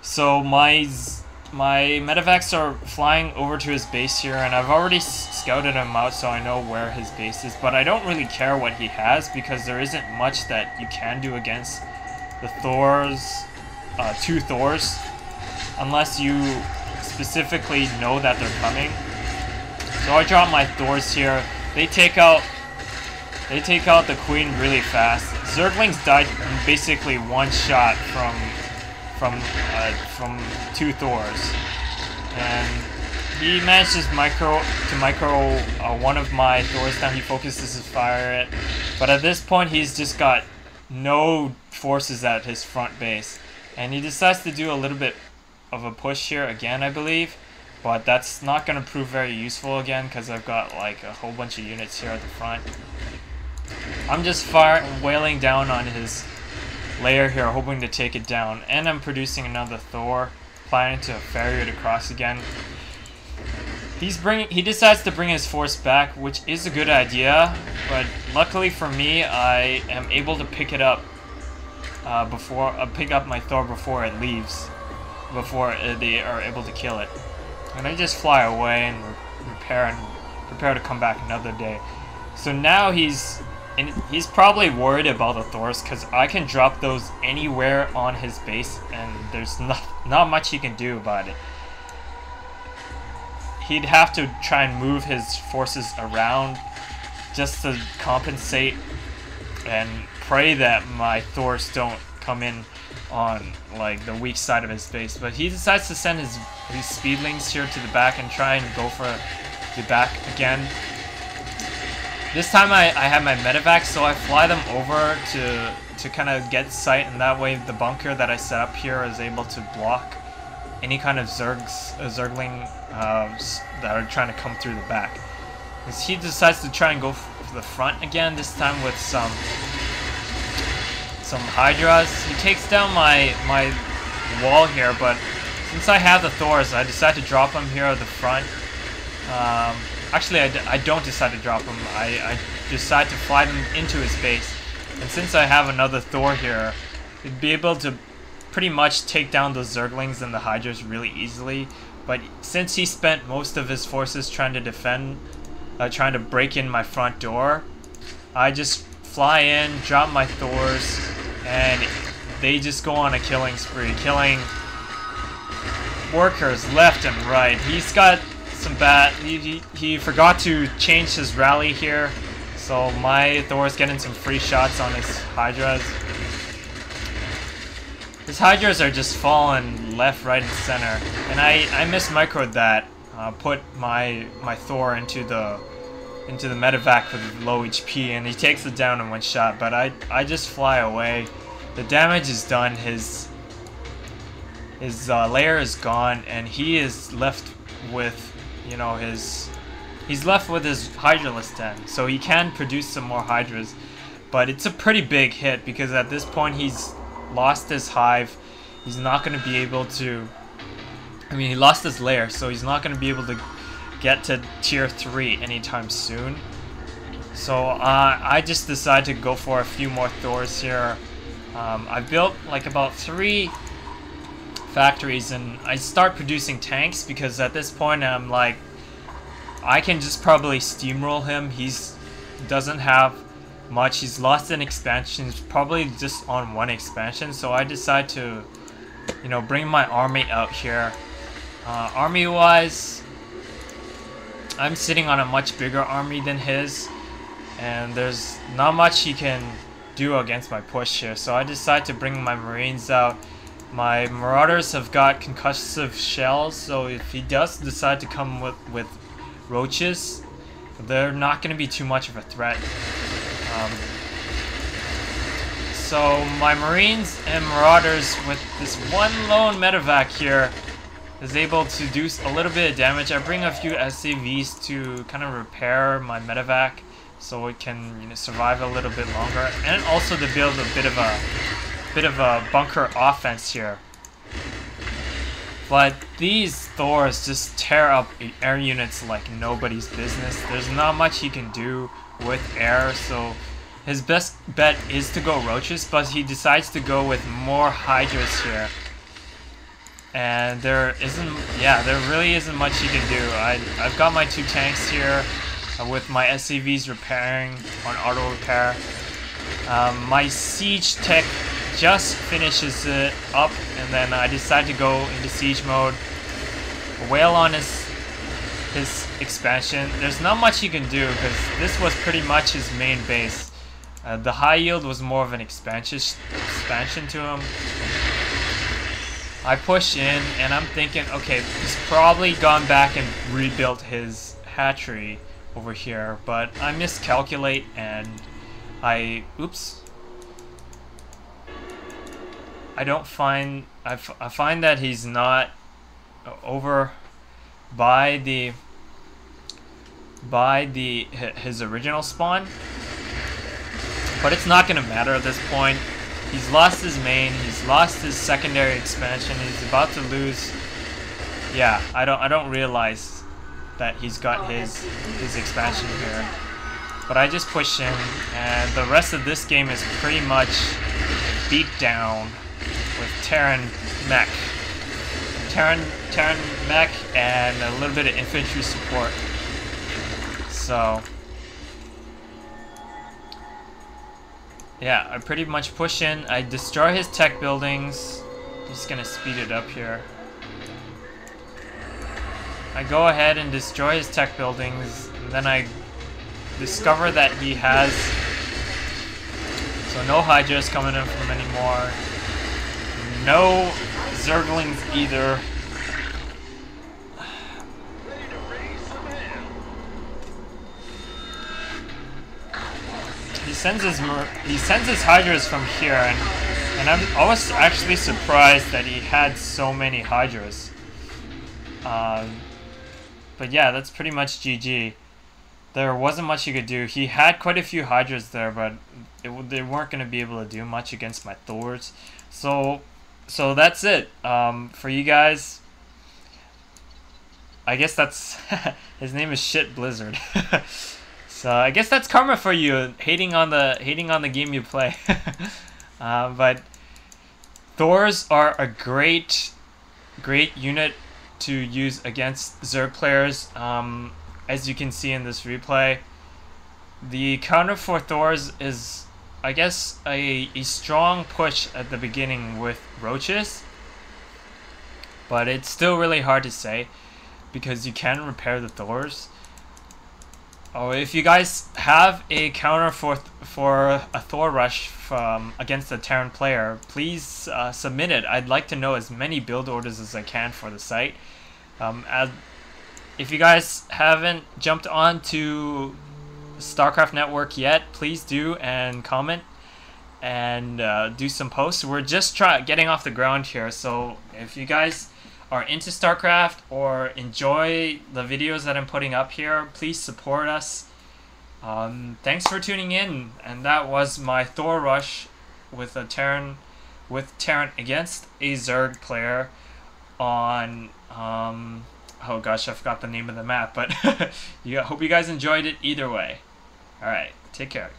So my medevacs are flying over to his base here, and I've already scouted him out, so I know where his base is. But I don't really care what he has because there isn't much that you can do against the Thors, 2 Thors, unless you specifically know that they're coming. So I drop my Thors here. They take out the Queen really fast. Zerglings died in basically one shot from 2 Thors, and he managed to micro one of my Thors down. He focuses his fire at, but at this point he's just got no forces at his front base, and he decides to do a little bit of a push here again, I believe, but that's not going to prove very useful again because I've got like a whole bunch of units here at the front. I'm just wailing down on his layer here, hoping to take it down, and I'm producing another Thor, planning to ferry it across again. He decides to bring his force back, which is a good idea, but luckily for me, I am able to pick it up pick up my Thor before it leaves, before they are able to kill it, and I just fly away and prepare to come back another day. So now he's probably worried about the Thors because I can drop those anywhere on his base and there's not much he can do about it. He'd have to try and move his forces around just to compensate and pray that my Thors don't come in on like the weak side of his base. But he decides to send his speedlings here to the back and try and go for the back again. This time I have my medevacs, so I fly them over to kind of get sight, and that way the bunker that I set up here is able to block any kind of Zergling that are trying to come through the back. Because he decides to try and go for the front again, this time with some Hydras. He takes down my wall here, but since I have the Thors, I decide to drop him here at the front. Actually, I don't decide to drop him. I decide to fly them into his base. And since I have another Thor here, he'd be able to pretty much take down those Zerglings and the Hydras really easily. But since he spent most of his forces trying to defend, trying to break in my front door, I just fly in, drop my Thors, and they just go on a killing spree, killing workers left and right. He's got some bad. He forgot to change his rally here, so my Thor's getting some free shots on his Hydras. His Hydras are just falling left, right, and center, and I mismicroed that. Put my Thor into the medevac with low HP, and he takes it down in one shot. But I just fly away. The damage is done. His layer is gone, and he is left with, you know, he's left with his Hydraless den, so he can produce some more Hydras, but it's a pretty big hit because at this point he's lost his hive. He's not going to be able to, I mean, he lost his lair, so he's not going to be able to get to tier 3 anytime soon. So I just decided to go for a few more Thors here. I built like about 3 factories, and I start producing tanks because at this point I'm like, I can just probably steamroll him. He's doesn't have much. He's lost an expansion. He's probably just on 1 expansion. So I decide to, you know, bring my army out here. Army wise, I'm sitting on a much bigger army than his, and there's not much he can do against my push here. So I decide to bring my Marines out. My Marauders have got concussive shells, so if he does decide to come with roaches, they're not going to be too much of a threat. So my Marines and Marauders with this one lone medevac here is able to do a little bit of damage. I bring a few SCVs to kind of repair my medevac so it can, you know, survive a little bit longer, and also to build a bit of a bunker offense here. But these Thors just tear up air units like nobody's business. There's not much he can do with air, so his best bet is to go roaches, but he decides to go with more Hydras here. and there really isn't much you can do. I've got my 2 tanks here with my SCVs repairing on auto repair. My siege tech just finishes it up, and then I decide to go into siege mode. Wail on his expansion. There's not much you can do because this was pretty much his main base. The high yield was more of an expansion to him. I push in and I'm thinking, okay, he's probably gone back and rebuilt his hatchery over here, but I miscalculate and I find that he's not over by his original spawn, but it's not gonna matter at this point. He's lost his main, he's lost his secondary expansion, he's about to lose. Yeah, I don't realize that he's got his expansion here. But I just push in, and the rest of this game is pretty much beat down with Terran mech. Terran mech and a little bit of infantry support. So yeah, I pretty much push in, I destroy his tech buildings. I'm just gonna speed it up here. I go ahead and destroy his tech buildings, and then I discover that he has, so no Hydras coming in from him anymore, no Zerglings either. He sends his Hydras from here, and I was actually surprised that he had so many Hydras. But yeah, that's pretty much GG. There wasn't much you could do. He had quite a few Hydras there, but they weren't going to be able to do much against my Thors. So that's it for you guys. I guess that's his name is Shit Blizzard. So I guess that's karma for you, hating on the game you play. But Thors are a great unit to use against Zerg players. As you can see in this replay, the counter for Thors is, I guess, a strong push at the beginning with roaches, but it's still really hard to say because you can repair the Thors. Oh, if you guys have a counter for a Thor rush from against a Terran player, please submit it. I'd like to know as many build orders as I can for the site. If you guys haven't jumped on to Starcraft Network yet, please do and comment and do some posts. We're just getting off the ground here, so if you guys are into StarCraft or enjoy the videos that I'm putting up here, please support us. Thanks for tuning in, and that was my Thor rush with a Terran against a Zerg player on oh gosh, I forgot the name of the map, but hope you guys enjoyed it either way. Alright, take care.